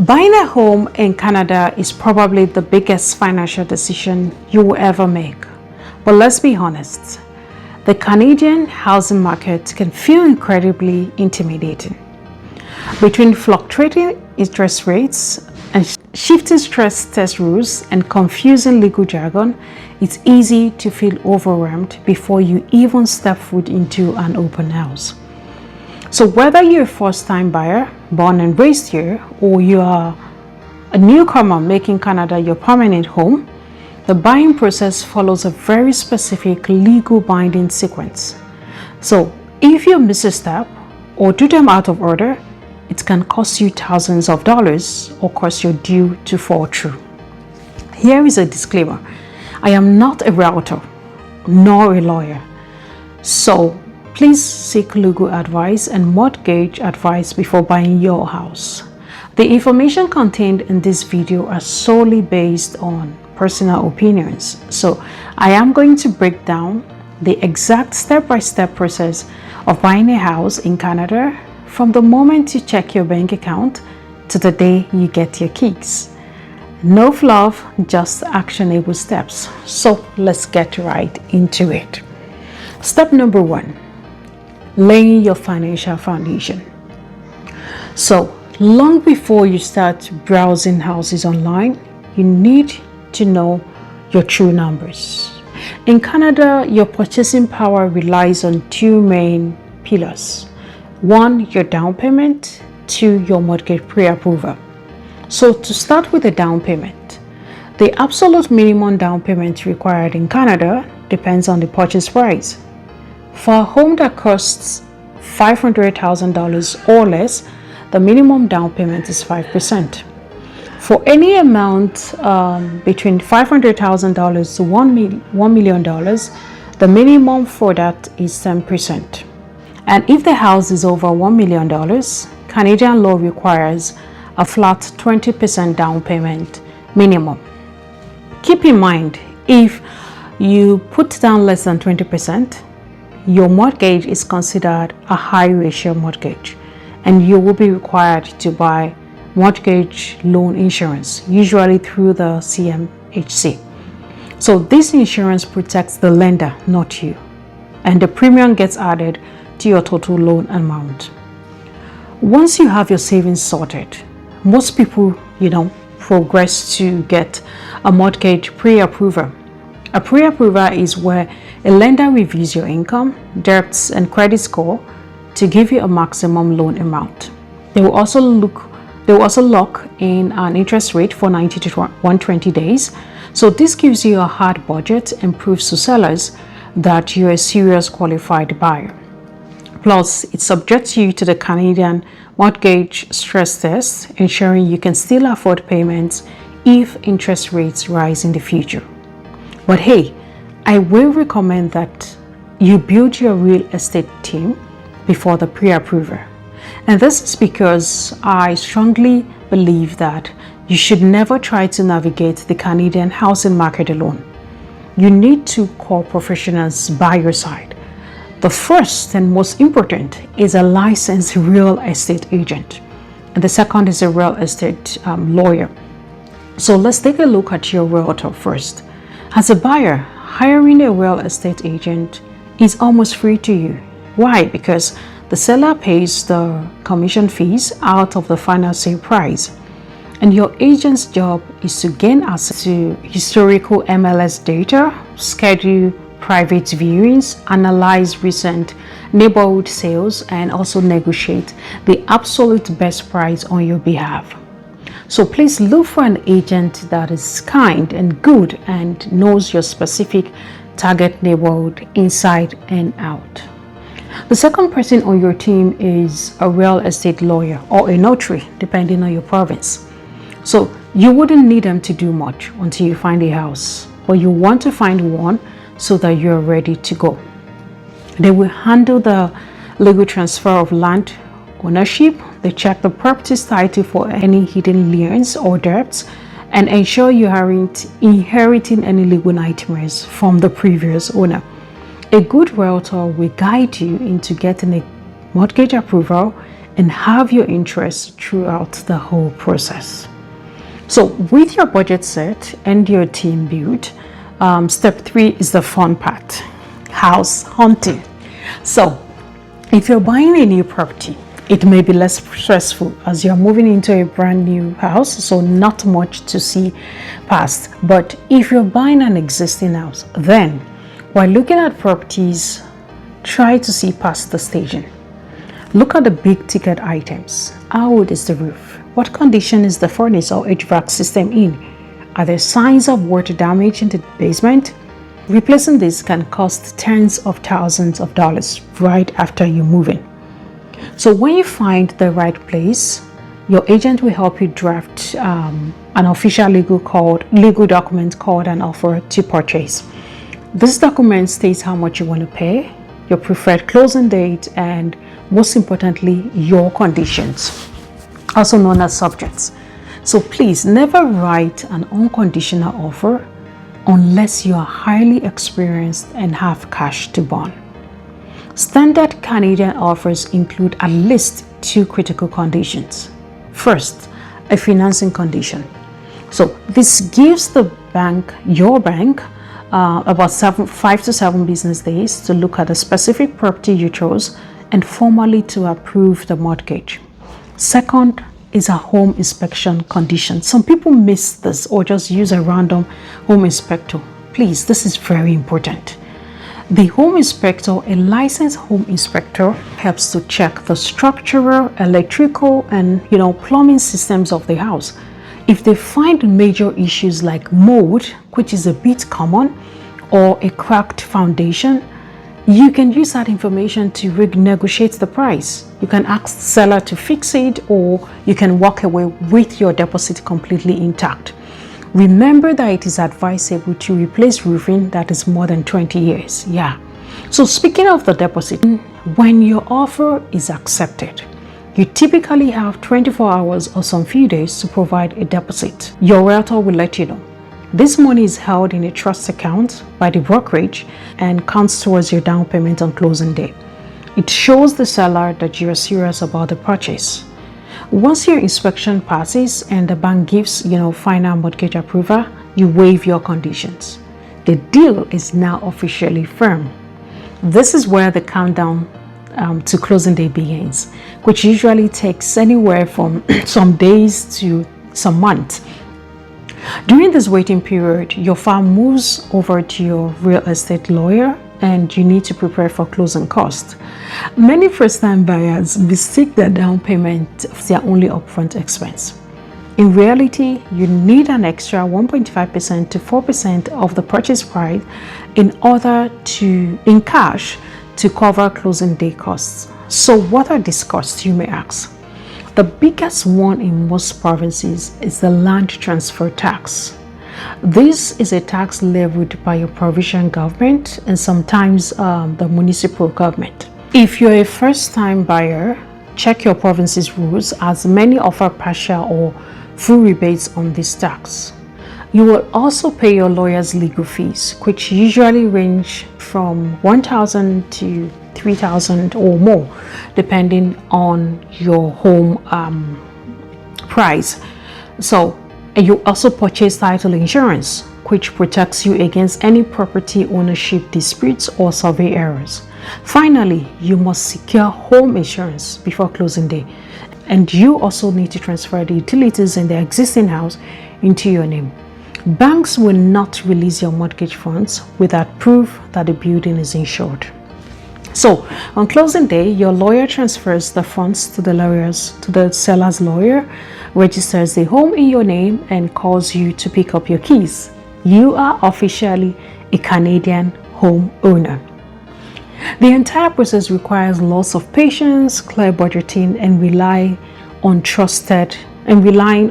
Buying a home in Canada is probably the biggest financial decision you will ever make. But let's be honest, the Canadian housing market can feel incredibly intimidating. Between fluctuating interest rates and shifting stress test rules and confusing legal jargon, it's easy to feel overwhelmed before you even step foot into an open house. So whether you're a first-time buyer, born and raised here, or you are a newcomer making Canada your permanent home, the buying process follows a very specific legal binding sequence. So if you miss a step or do them out of order, it can cost you thousands of dollars or cause your deal to fall through. Here is a disclaimer. I am not a realtor nor a lawyer. So please seek legal advice and mortgage advice before buying your house. The information contained in this video are solely based on personal opinions. So I am going to break down the exact step-by-step process of buying a house in Canada from the moment you check your bank account to the day you get your keys. No fluff, just actionable steps. So let's get right into it. Step number 1. Laying your financial foundation. So long before you start browsing houses online, you need to know your true numbers. In Canada, your purchasing power relies on 2 main pillars. 1, your down payment. 2, your mortgage pre-approval. So to start with the down payment, the absolute minimum down payment required in Canada depends on the purchase price. For a home that costs $500,000 or less, the minimum down payment is 5%. For any amount between $500,000 to $1 million, the minimum for that is 10%. And if the house is over $1 million, Canadian law requires a flat 20% down payment minimum. Keep in mind, if you put down less than 20%, your mortgage is considered a high ratio mortgage, and you will be required to buy mortgage loan insurance, usually through the CMHC. So this insurance protects the lender, not you, and the premium gets added to your total loan amount. Once you have your savings sorted, most people, progress to get a mortgage pre-approval. A pre-approval is where a lender reviews your income, debts, and credit score to give you a maximum loan amount. They will also lock in an interest rate for 90 to 120 days. So this gives you a hard budget and proves to sellers that you're a serious qualified buyer. Plus, it subjects you to the Canadian mortgage stress test, ensuring you can still afford payments if interest rates rise in the future. But hey, I will recommend that you build your real estate team before the pre-approval. And this is because I strongly believe that you should never try to navigate the Canadian housing market alone. You need 2 core professionals by your side. The first and most important is a licensed real estate agent, and the second is a real estate lawyer. So let's take a look at your realtor first. As a buyer, hiring a real estate agent is almost free to you. Why? Because the seller pays the commission fees out of the final sale price, and your agent's job is to gain access to historical MLS data, schedule private viewings, analyze recent neighborhood sales, and also negotiate the absolute best price on your behalf. So please look for an agent that is kind and good and knows your specific target neighborhood inside and out. The second person on your team is a real estate lawyer or a notary, depending on your province. So you wouldn't need them to do much until you find a house, but you want to find one so that you're ready to go. They will handle the legal transfer of land ownership. They check the property's title for any hidden liens or debts and ensure you aren't inheriting any legal nightmares from the previous owner. A good realtor will guide you into getting a mortgage approval and have your interest throughout the whole process. So with your budget set and your team built, step 3 is the fun part: house hunting. So if you're buying a new property, it may be less stressful as you're moving into a brand new house, so not much to see past. But if you're buying an existing house, then while looking at properties, try to see past the staging. Look at the big ticket items. How old is the roof? What condition is the furnace or HVAC system in? Are there signs of water damage in the basement? Replacing this can cost tens of thousands of dollars right after you move in. So when you find the right place, your agent will help you draft an official legal document called an offer to purchase. This document states how much you want to pay, your preferred closing date, and most importantly, your conditions, also known as subjects. So please never write an unconditional offer unless you are highly experienced and have cash to burn. Standard Canadian offers include at least 2 critical conditions. First, a financing condition. So this gives the bank, your bank, about 5 to 7 business days to look at the specific property you chose and formally to approve the mortgage. Second is a home inspection condition. Some people miss this or just use a random home inspector. Please, this is very important. The home inspector, a licensed home inspector, helps to check the structural, electrical, and plumbing systems of the house. If they find major issues like mold, which is a bit common, or a cracked foundation, you can use that information to renegotiate the price. You can ask the seller to fix it, or you can walk away with your deposit completely intact. Remember that it is advisable to replace roofing that is more than 20 years. Yeah. So speaking of the deposit, when your offer is accepted, you typically have 24 hours or some few days to provide a deposit. Your realtor will let you know. This money is held in a trust account by the brokerage and counts towards your down payment on closing day. It shows the seller that you are serious about the purchase. Once your inspection passes and the bank gives final mortgage approval, you waive your conditions. The deal is now officially firm. This is where the countdown to closing day begins, which usually takes anywhere from some days to some months. During this waiting period, your file moves over to your real estate lawyer and you need to prepare for closing costs. Many first-time buyers mistake their down payment as their only upfront expense. In reality, you need an extra 1.5% to 4% of the purchase price in cash to cover closing day costs. So what are these costs, you may ask? The biggest one in most provinces is the land transfer tax. This is a tax levied by your provincial government and sometimes the municipal government. If you're a first-time buyer, check your province's rules, as many offer partial or full rebates on this tax. You will also pay your lawyer's legal fees, which usually range from $1,000 to $3,000 or more, depending on your home price. So you also purchase title insurance, which protects you against any property ownership disputes or survey errors. Finally, you must secure home insurance before closing day, and you also need to transfer the utilities in the existing house into your name. Banks will not release your mortgage funds without proof that the building is insured. So on closing day, your lawyer transfers the funds to the seller's lawyer, registers the home in your name, and calls you to pick up your keys. You are officially a Canadian home owner. The entire process requires lots of patience, clear budgeting, and relying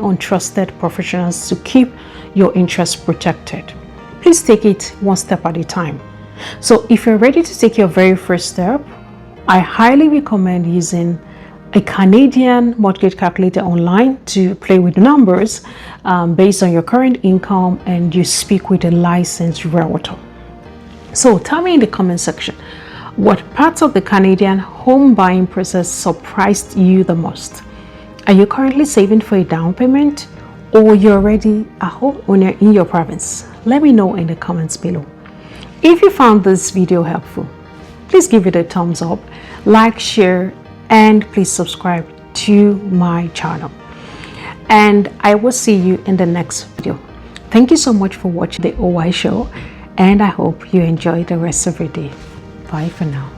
on trusted professionals to keep your interests protected. Please take it one step at a time. So if you're ready to take your very first step, I highly recommend using a Canadian mortgage calculator online to play with numbers based on your current income, and you speak with a licensed realtor. So tell me in the comment section, What parts of the Canadian home buying process surprised you the most? Are you currently saving for a down payment, or you're already a homeowner in your province? Let me know in the comments below. If you found this video helpful, please give it a thumbs up, like, share, and please subscribe to my channel. And I will see you in the next video. Thank you so much for watching the OI show, and I hope you enjoy the rest of your day. Bye for now.